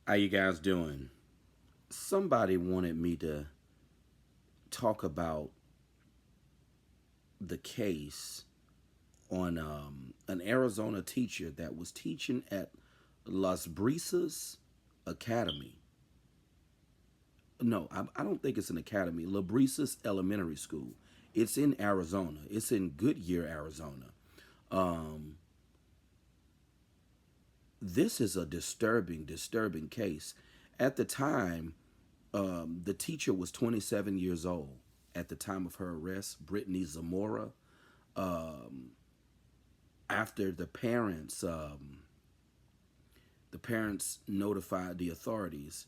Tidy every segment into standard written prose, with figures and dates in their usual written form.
How you guys doing? Somebody wanted me to talk about the case on an Arizona teacher that was teaching at Las Brisas Academy. No, I don't think it's an academy. La Brisas Elementary School. It's in Arizona. It's in Goodyear, Arizona. Um, this is a disturbing case. At the time, the teacher was 27 years old at the time of her arrest, Britney Zamora. Um, After the parents notified the authorities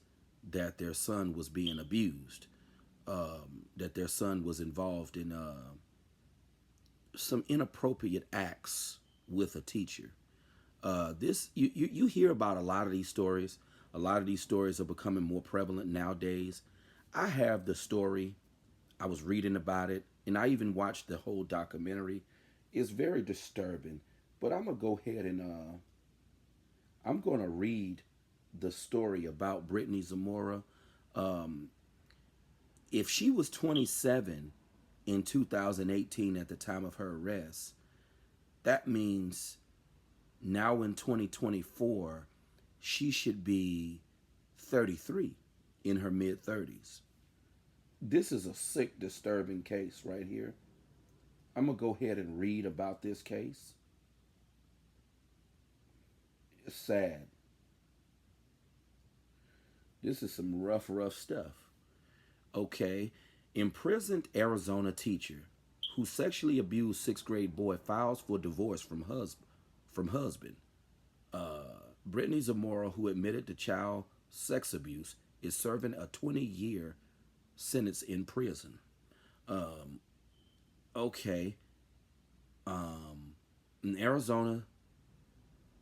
that their son was being abused, that their son was involved in some inappropriate acts with a teacher. This you hear about a lot of these stories. A lot of these stories are becoming more prevalent nowadays. I have the story. I was reading about it, and I even watched the whole documentary. It's very disturbing. But I'm gonna go ahead and I'm gonna read the story about Britney Zamora. Um, if she was 27 in 2018 at the time of her arrest, that means now in 2024 she should be 33, in her mid 30s. This is a sick, disturbing case right here. I'm gonna go ahead and read about this case. It's sad. This is some rough stuff. Okay. Imprisoned Arizona teacher who sexually abused sixth grade boy files for divorce from husband. Brittany Zamora, who admitted to child sex abuse, is serving a 20-year sentence in prison. Um, okay. An Arizona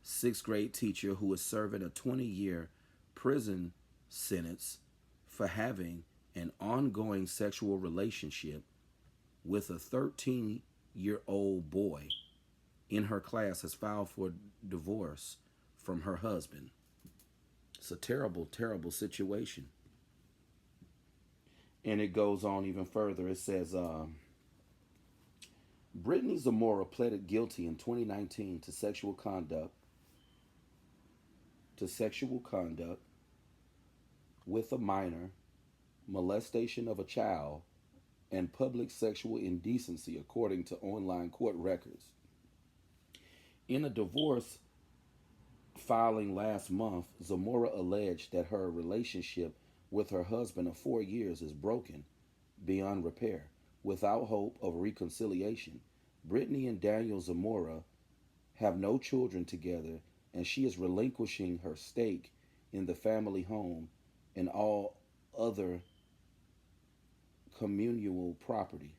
sixth grade teacher who is serving a 20-year prison sentence for having an ongoing sexual relationship with a 13-year-old boy in her class has filed for divorce from her husband. It's a terrible situation. And it goes on even further. It says, Brittany Zamora pleaded guilty in 2019 to sexual conduct with a minor, molestation of a child, and public sexual indecency, according to online court records. In a divorce filing last month, Zamora alleged that her relationship with her husband of 4 years is broken beyond repair, without hope of reconciliation. Brittany and Daniel Zamora have no children together, and she is relinquishing her stake in the family home and all other communal property.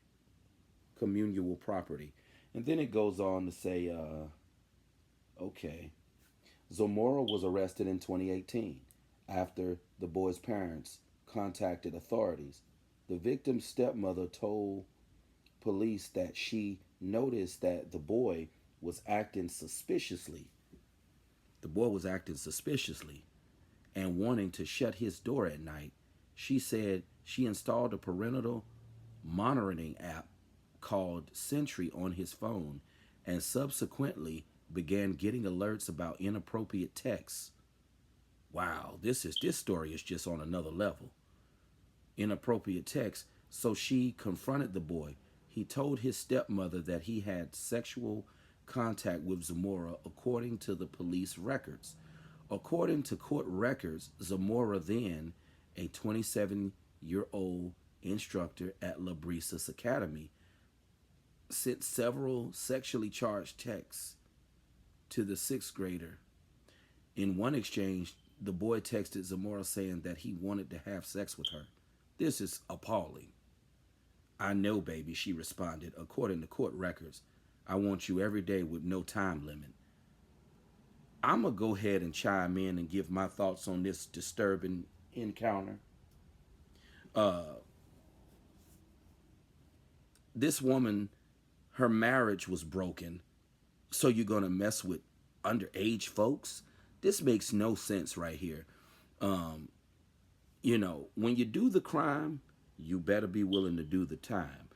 Communal property. And then it goes on to say, okay, Zamora was arrested in 2018 after the boy's parents contacted authorities. The victim's stepmother told police that she noticed that the boy was acting suspiciously. The boy was acting suspiciously and wanting to shut his door at night. She said she installed a parental monitoring app called Sentry on his phone and subsequently began getting alerts about inappropriate texts. Wow, this story is just on another level. Inappropriate text. So she confronted the boy. He told his stepmother that he had sexual contact with Zamora, according to the police records. According to court records, Zamora, then a 27-year-old instructor at La Brisas Academy, sent several sexually charged texts to the sixth grader. In one exchange, the boy texted Zamora saying that he wanted to have sex with her. This is appalling. I know, baby, she responded, according to court records. I want you every day with no time limit. I'm going to go ahead and chime in and give my thoughts on this disturbing encounter. Uh, this woman, her marriage was broken, so you're going to mess with underage folks? This makes no sense right here. Um, when you do the crime, you better be willing to do the time.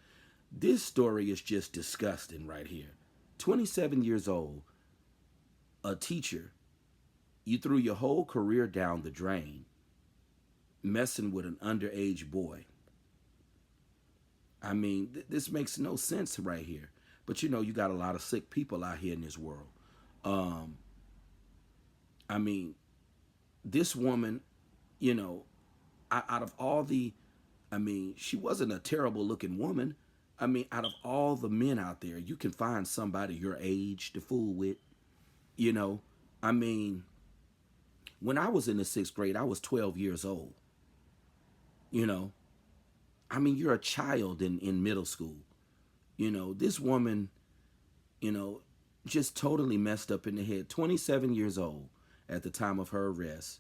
This story is just disgusting right here. 27 years old, a teacher, you threw your whole career down the drain messing with an underage boy. I mean, this makes no sense right here. But you got a lot of sick people out here in this world. Um, I mean, this woman, you know, out of all the, I mean, she wasn't a terrible looking woman. I mean, out of all the men out there, you can find somebody your age to fool with. You know, I mean, when I was in the sixth grade, I was 12 years old. You know, I mean, you're a child in middle school. This woman, you know, just totally messed up in the head. 27 years old at the time of her arrest,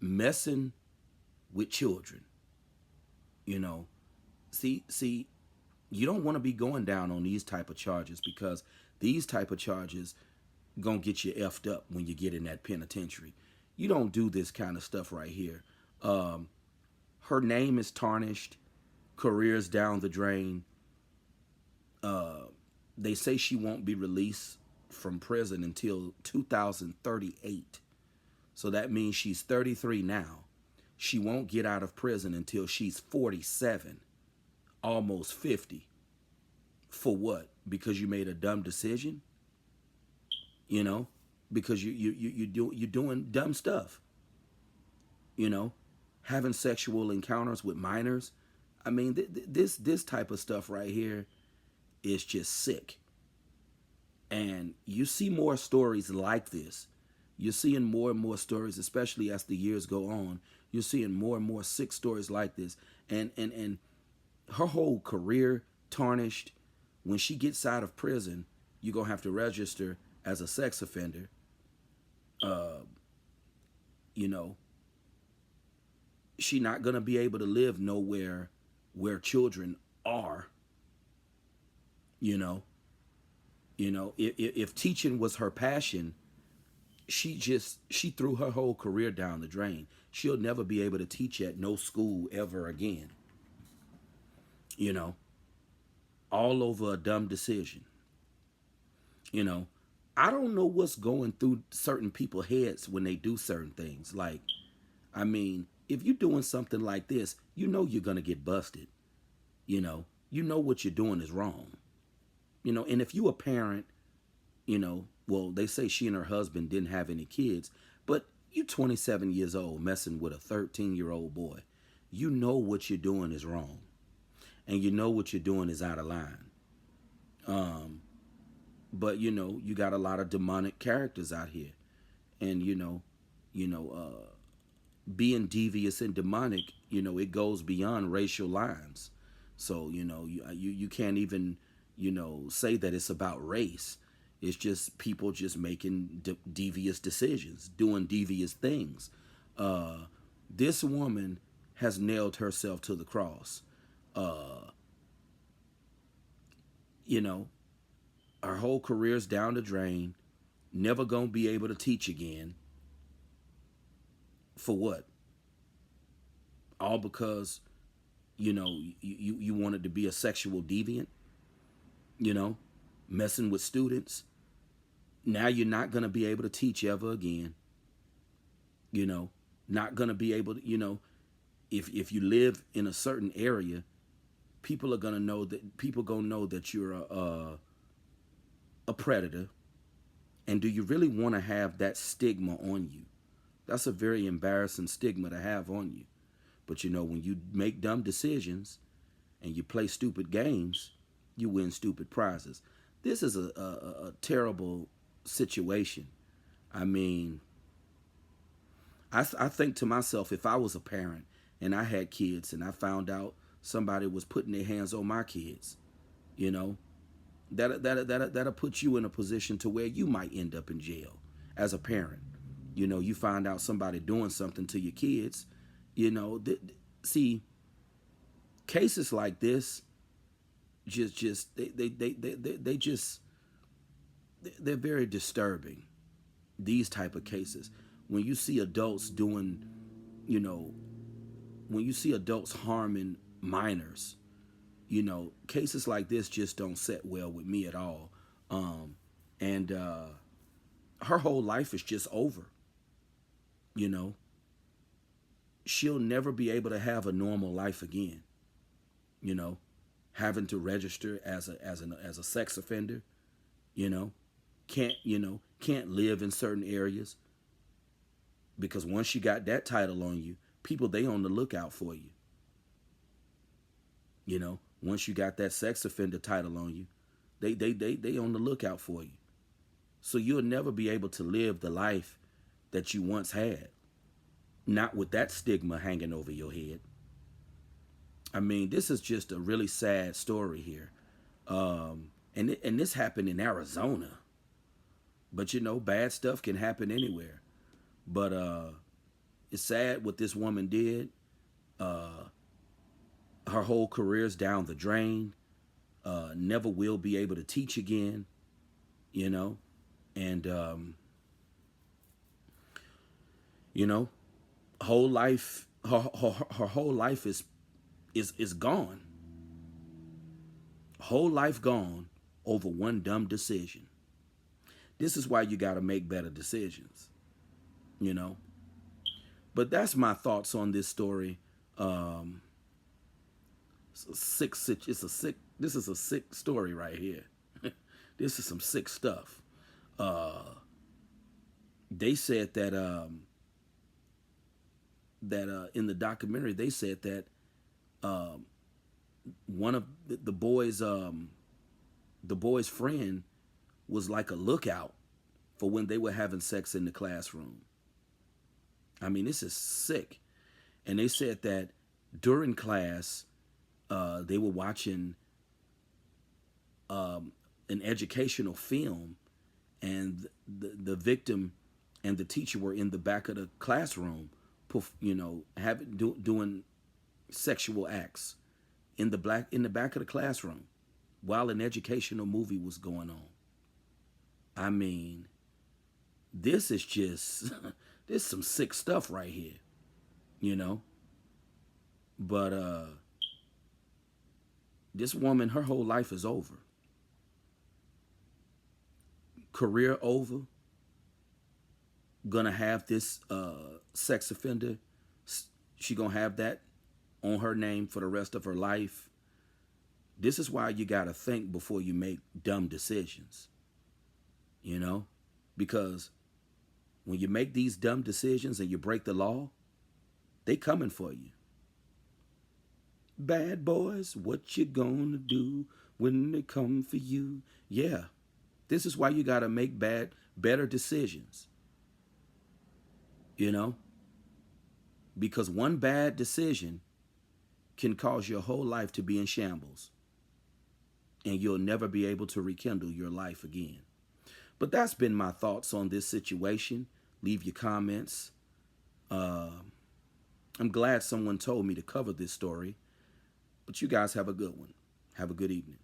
messing with children. You know, see, you don't want to be going down on these type of charges because these type of charges gonna get you effed up when you get in that penitentiary. You don't do this kind of stuff right here. Um, Her name is tarnished, careers down the drain. Uh, they say she won't be released from prison until 2038. So that means she's 33 now. She won't get out of prison until she's 47, almost 50. For what? Because you made a dumb decision? You know? Because you're doing dumb stuff. You know? Having sexual encounters with minors. I mean, this type of stuff right here is just sick. And you see more stories like this. You're seeing more and more stories, especially as the years go on. You're seeing more and more sick stories like this. And her whole career tarnished. When she gets out of prison, you're going to have to register as a sex offender. Uh, you know, she not going to be able to live nowhere where children are. You know, if teaching was her passion, she threw her whole career down the drain. She'll never be able to teach at no school ever again. You know, all over a dumb decision. You know, I don't know what's going through certain people's heads when they do certain things. Like, I mean, if you're doing something like this, you're gonna get busted. You know what you're doing is wrong. And if you a parent, well, they say she and her husband didn't have any kids, but you 27 years old messing with a 13-year-old boy. You know what you're doing is wrong. And you know what you're doing is out of line. But you got a lot of demonic characters out here. And you know, being devious and demonic, it goes beyond racial lines. So, you can't even, say that it's about race. It's just people just making devious decisions, doing devious things. Uh, this woman has nailed herself to the cross. Uh, you know, her whole career's down the drain. Never gonna be able to teach again. For what? All because you wanted to be a sexual deviant. You know, messing with students. Now you're not gonna be able to teach ever again. You know, not gonna be able to. If you live in a certain area, people gonna know that you're a predator. And do you really want to have that stigma on you? That's a very embarrassing stigma to have on you. But when you make dumb decisions and you play stupid games, you win stupid prizes. This is a terrible situation. I mean, I think to myself, if I was a parent and I had kids and I found out somebody was putting their hands on my kids, you know, that'll put you in a position to where you might end up in jail as a parent. You find out somebody doing something to your kids. See, cases like this just they just they're very disturbing. These type of cases. when you see adults doing, you know, when you see adults harming minors, cases like this just don't set well with me at all. And her whole life is just over. You know, she'll never be able to have a normal life again. You know, having to register as a sex offender. You know, can't live in certain areas because once you got that title on you, people they on the lookout for you. Once you got that sex offender title on you, they on the lookout for you. So you'll never be able to live the life that you once had, not with that stigma hanging over your head. I mean, this is just a really sad story here, and this happened in Arizona. But bad stuff can happen anywhere. But it's sad what this woman did. Her whole career's down the drain. Never will be able to teach again. You know, and whole life, her whole life is gone. Whole life gone over one dumb decision. This is why you got to make better decisions. You know. But that's my thoughts on this story. This is a sick story right here. This is some sick stuff. They said that in the documentary they said that one of the boy's friend was like a lookout for when they were having sex in the classroom. I mean, this is sick. And they said that during class, they were watching an educational film, and the victim and the teacher were in the back of the classroom, doing sexual acts in the back of the classroom while an educational movie was going on. I mean, this is just this is some sick stuff right here, But this woman, her whole life is over. Career over. Gonna have this sex offender. She gonna have that on her name for the rest of her life. This is why you gotta think before you make dumb decisions. Because when you make these dumb decisions and you break the law, they coming for you. Bad boys, what you gonna do when they come for you? Yeah, this is why you gotta make better decisions. Because one bad decision can cause your whole life to be in shambles, and you'll never be able to rekindle your life again. But that's been my thoughts on this situation. Leave your comments. I'm glad someone told me to cover this story. But you guys have a good one. Have a good evening.